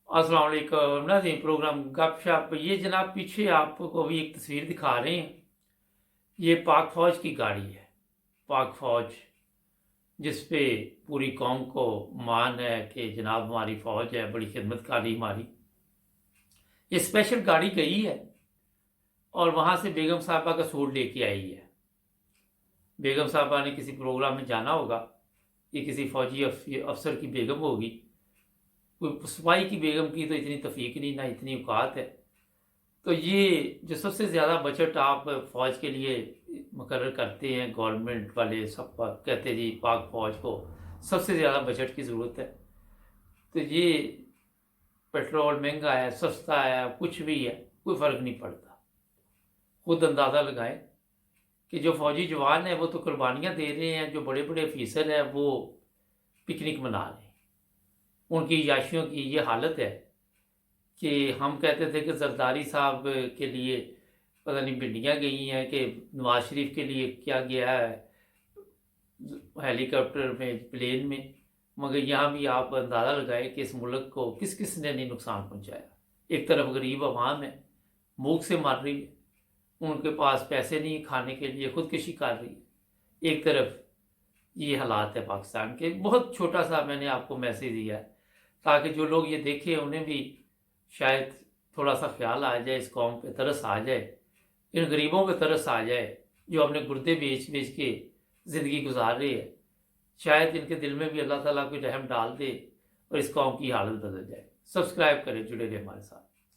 अस्सलाम वालेकुम नाज़रीन, प्रोग्राम गपशप। ये जनाब पीछे आपको भी एक तस्वीर दिखा रहे हैं। ये पाक फ़ौज की गाड़ी है। पाक फ़ौज जिस पे पूरी कौम को मान है कि जनाब हमारी फ़ौज है, बड़ी खिदमतकारी हमारी। ये स्पेशल गाड़ी गई है और वहाँ से बेगम साहबा का सूट लेके आई है। बेगम साहबा ने किसी प्रोग्राम में जाना होगा, ये किसी फ़ौजी अफसर की बेगम होगी। कोई सिपाही की बेगम की तो इतनी तफीक नहीं, ना इतनी औकात है। तो ये जो सबसे ज़्यादा बजट आप फ़ौज के लिए मुकर्रर करते हैं, गवर्नमेंट वाले सब कहते हैं जी पाक फ़ौज को सबसे ज़्यादा बजट की ज़रूरत है। तो ये पेट्रोल महंगा है, सस्ता है, कुछ भी है, कोई फ़र्क नहीं पड़ता। खुद अंदाज़ा लगाएं कि जो फ़ौजी जवान हैं वो तो कुर्बानियाँ दे रहे हैं, जो बड़े बड़े ऑफिसर हैं वो पिकनिक मना रहे हैं। उनकी याशियों की ये हालत है कि हम कहते थे कि जरदारी साहब के लिए पता नहीं भिंडियाँ गई हैं, कि नवाज शरीफ के लिए क्या गया है हेलीकॉप्टर में, प्लेन में। मगर यहाँ भी आप अंदाज़ा लगाए कि इस मुल्क को किस किस ने नहीं नुकसान पहुँचाया। एक तरफ गरीब आवाम है, भूख से मर रही है, उनके पास पैसे नहीं खाने के लिए, खुदकुशी कर रही है। एक तरफ ये हालात है पाकिस्तान के। बहुत छोटा सा मैंने आपको मैसेज दिया है ताकि जो लोग ये देखें उन्हें भी शायद थोड़ा सा ख्याल आ जाए, इस कौम पे तरस आ जाए, इन गरीबों पे तरस आ जाए जो अपने गुर्दे बेच बेच के ज़िंदगी गुजार रहे हैं। शायद इनके दिल में भी अल्लाह ताला कोई रहम डाल दे और इस कौम की हालत बदल जाए। सब्सक्राइब करें, जुड़े रहे हमारे साथ।